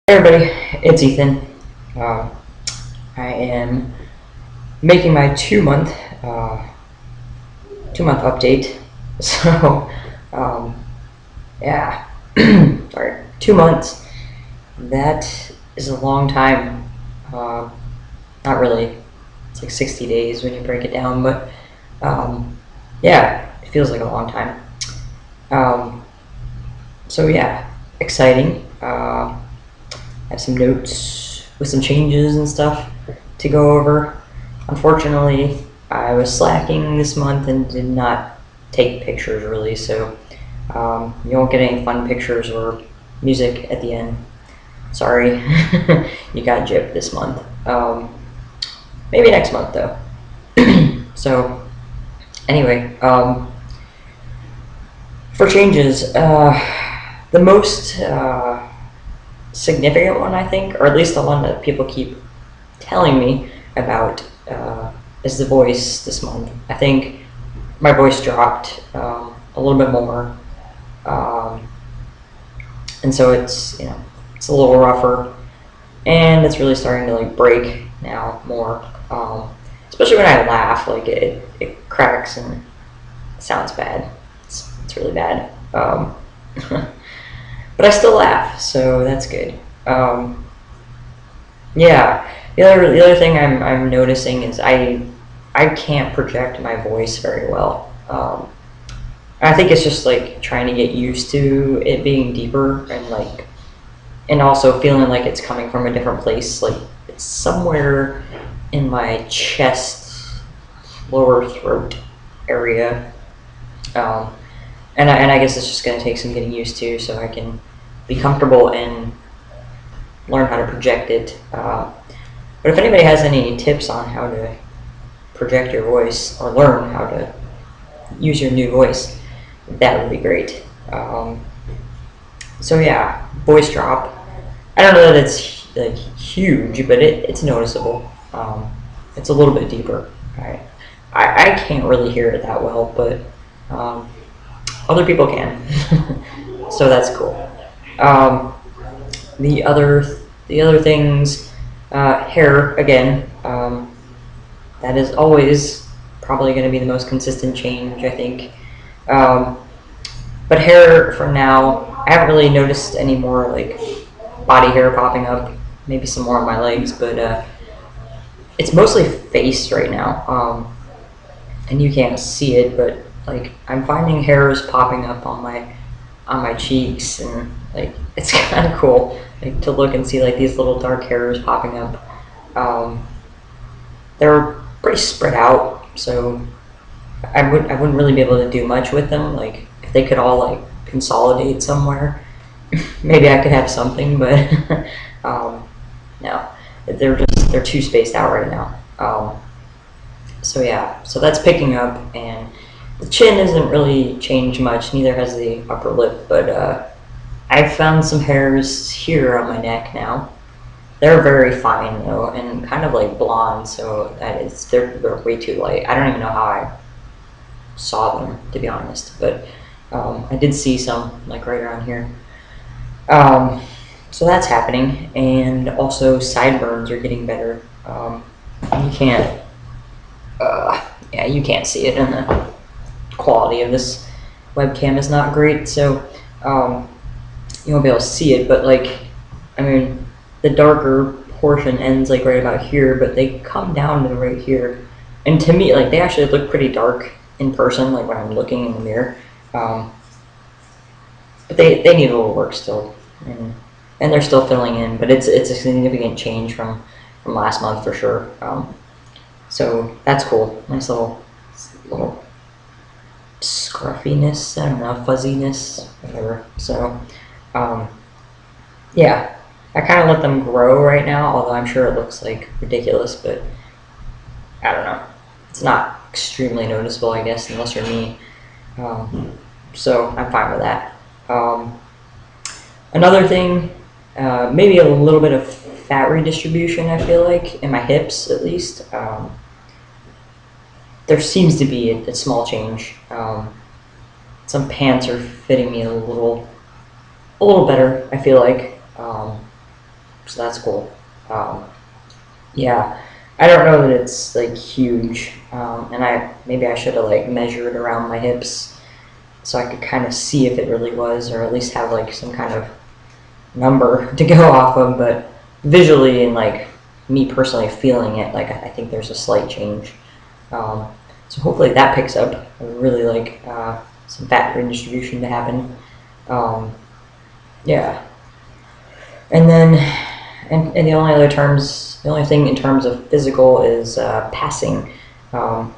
Hey everybody, it's Ethan. Uh, I am making my 2 month update. So, um, yeah, sorry, 2 months. That is a long time. Uh, Not really. It's like 60 days when you break it down, but yeah, it feels like a long time. Um, so yeah, exciting. I have some notes with some changes and stuff to go over. Unfortunately, I was slacking this month and did not take pictures really, so you won't get any fun pictures or music at the end. Sorry, you got gypped this month. Maybe next month though. So anyway, for changes, the most significant one I think, or at least the one that people keep telling me about, is the voice this month. I think my voice dropped a little bit more, um, and so it's a little rougher, and it's really starting to like break now more. Especially when I laugh, like it cracks and it sounds bad. It's really bad. But I still laugh, so that's good. Um, yeah, the other thing I'm noticing is I can't project my voice very well. I think it's just like trying to get used to it being deeper and also feeling like it's coming from a different place. Like it's somewhere in my chest, lower throat area, um, and I guess it's just gonna take some getting used to so I can be comfortable and learn how to project it. But if anybody has any tips on how to project your voice or learn how to use your new voice, that would be great. So yeah, voice drop. I don't know that it's like huge, but it's noticeable. It's a little bit deeper. I can't really hear it that well, but um, other people can, so that's cool. Um, the other things, hair again. That is always probably going to be the most consistent change, I think. Um, but hair from now, I haven't really noticed any more like body hair popping up. Maybe some more on my legs, but it's mostly face right now. And you can't see it, but like I'm finding hairs popping up on my cheeks, and like it's kind of cool like to look and see like these little dark hairs popping up. Um, they're pretty spread out, so I wouldn't really be able to do much with them. Like if they could all like consolidate somewhere, maybe I could have something. But no, they're too spaced out right now. So yeah, so that's picking up, and the chin isn't really changed much. Neither has the upper lip, but I've found some hairs here on my neck now. They're very fine though, and kind of like blonde, so they're way too light. I don't even know how I saw them, to be honest, but I did see some like right around here. Um, so that's happening, and also sideburns are getting better. You can't, yeah, you can't see it, and the quality of this webcam is not great, so um, you won't be able to see it. But like, I mean, the darker portion ends like right about here, but they come down to right here, and to me, like they actually look pretty dark in person, like when I'm looking in the mirror. Um, but they need a little work still, and they're still filling in. But it's a significant change from last month for sure. So that's cool. Nice little scruffiness. I don't know, fuzziness, whatever. So um, yeah, I kind of let them grow right now. Although I'm sure it looks like ridiculous, but I don't know. It's not extremely noticeable, I guess, unless you're me. So I'm fine with that. Um, Another thing, maybe a little bit of fat redistribution. I feel like in my hips, at least, there seems to be a small change. Some pants are fitting me a little better. I feel like, So that's cool. Um, yeah, I don't know that it's like huge, and maybe I should have like measured around my hips so I could kind of see if it really was, or at least have like some kind of number to go off of. But visually and like me personally feeling it, like I think there's a slight change. Um, so hopefully that picks up. I would really like some fat redistribution to happen. Um, yeah, and then and the only other terms, the only thing in terms of physical is passing, um,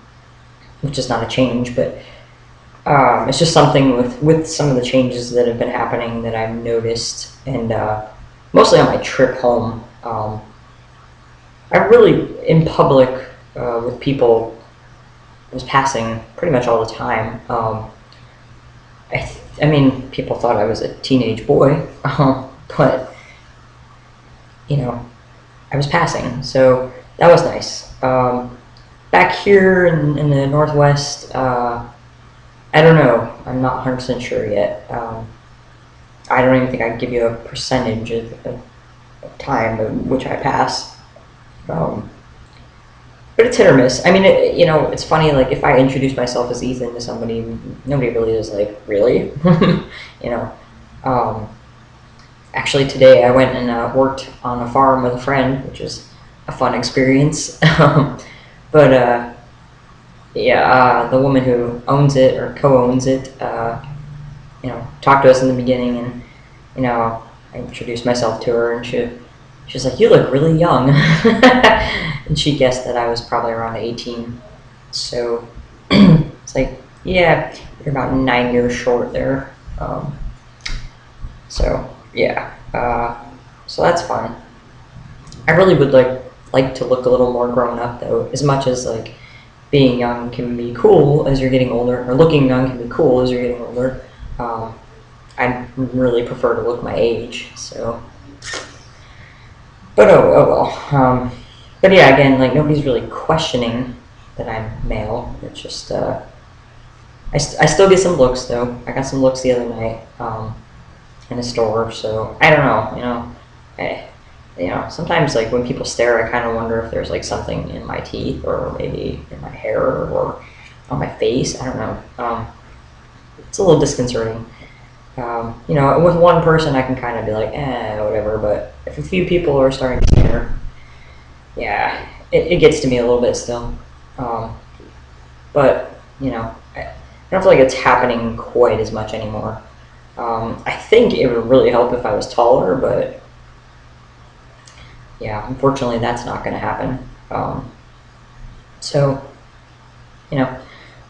which is not a change, but it's just something with some of the changes that have been happening that I've noticed, and mostly on my trip home. I really in public with people was passing pretty much all the time. I mean, people thought I was a teenage boy, but you know, I was passing, so that was nice. Back here in the Northwest, I don't know. I'm not 100% sure yet. I don't even think I can give you a percentage of time in which I pass. Um, but it's hit or miss. I mean, it's funny. Like if I introduce myself as Ethan to somebody, nobody really is like, really, you know. Um, Actually, today I went and worked on a farm with a friend, which is a fun experience. But yeah, the woman who owns it or co-owns it, talked to us in the beginning, and I introduced myself to her, and she was like, "You look really young," and she guessed that I was probably around 18. So it's like, yeah, you're about 9 years short there. So yeah, so that's fun. I really would like to look a little more grown up though. As much as like being young can be cool as you're getting older, or looking young can be cool as you're getting older. Um, I really prefer to look my age. So, but oh well. But yeah, again, like nobody's really questioning that I'm male. It's just I still get some looks though. I got some looks the other night in a store. So I don't know. Sometimes like when people stare, I kind of wonder if there's like something in my teeth or maybe in my hair or on my face. I don't know. It's a little disconcerting. With one person, I can kind of be like, whatever. But if a few people are starting to stare, yeah, it gets to me a little bit still. But I don't feel like it's happening quite as much anymore. I think it would really help if I was taller, but yeah, unfortunately, that's not going to happen. So,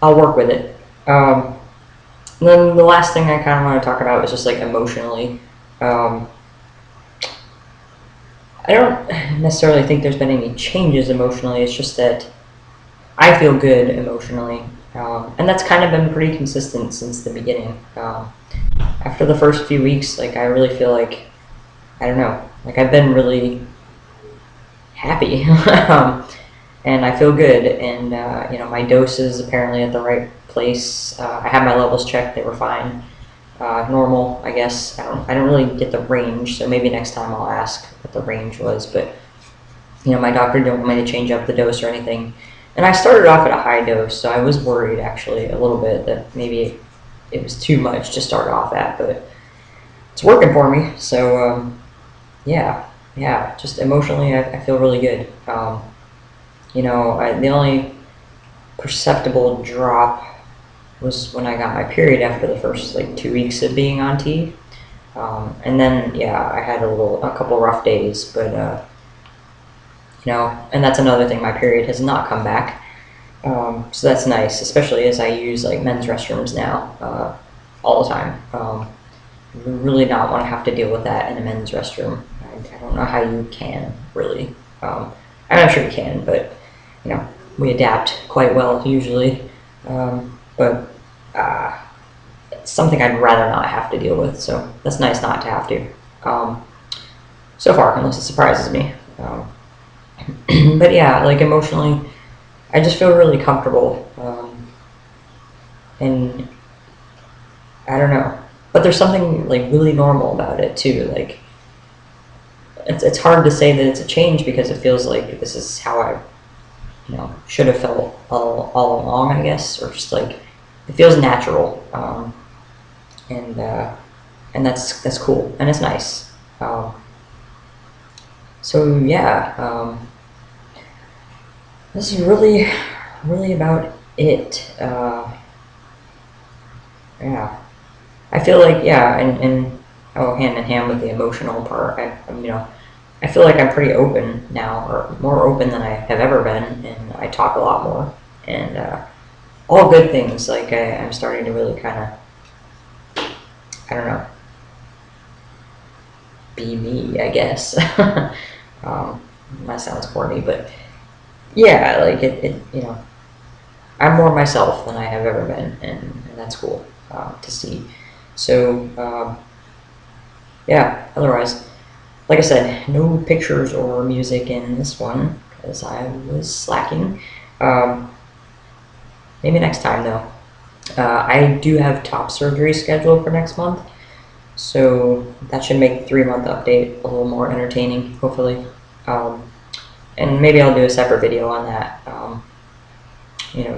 I'll work with it. And then the last thing I kind of want to talk about is just like emotionally. Um, I don't necessarily think there's been any changes emotionally. It's just that I feel good emotionally, and that's kind of been pretty consistent since the beginning. After the first few weeks, like I really feel like I don't know, like I've been really happy, and I feel good, and my dose is apparently at the right place. I had my levels checked; they were fine, normal, I guess. I don't really get the range, so maybe next time I'll ask what the range was. But my doctor didn't want me to change up the dose or anything, and I started off at a high dose, so I was worried actually a little bit that maybe it was too much to start off at, but it's working for me. So yeah, just emotionally, I feel really good. The only perceptible drop was when I got my period after the first like 2 weeks of being on T, and then yeah, I had a couple rough days, but and that's another thing. My period has not come back, so that's nice, especially as I use like men's restrooms now all the time. Really not want to have to deal with that in a men's restroom. I don't know how you can really. I'm not sure you can, but we adapt quite well usually. But it's something I'd rather not have to deal with. So that's nice not to have to. So far, unless it surprises me. But yeah, like emotionally, I just feel really comfortable, and I don't know. But there's something like really normal about it too. Like it's hard to say that it's a change because it feels like this is how I, should have felt all along, I guess, or just like it feels natural, and that's cool and it's nice. So yeah, this is really about it. Yeah, I feel like yeah, and hand in hand with the emotional part, I feel like I'm pretty open now, or more open than I have ever been, and I talk a lot more, and all good things. Like I'm starting to really kind of, I don't know, be me, I guess. That sounds corny, but yeah, like it. I'm more myself than I have ever been, and that's cool to see. So yeah, otherwise, like I said, no pictures or music in this one because I was slacking. Um, Maybe next time though. I do have top surgery scheduled for next month, so that should make the 3 month update a little more entertaining, hopefully. Um, and maybe I'll do a separate video on that.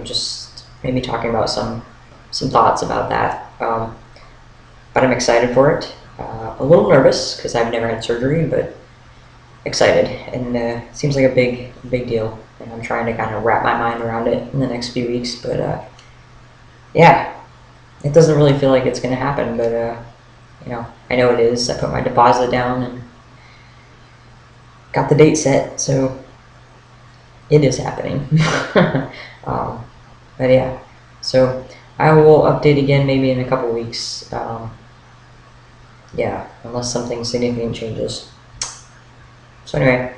Just maybe talking about some thoughts about that. But I'm excited for it. A little nervous because I've never had surgery, but excited, and it seems like a big deal. And I'm trying to kind of wrap my mind around it in the next few weeks. But yeah, it doesn't really feel like it's going to happen, but I know it is. I put my deposit down and got the date set, so it is happening. um, but yeah, so I will update again maybe in a couple weeks. Yeah, unless something significant changes. So anyway,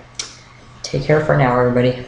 take care for now, everybody.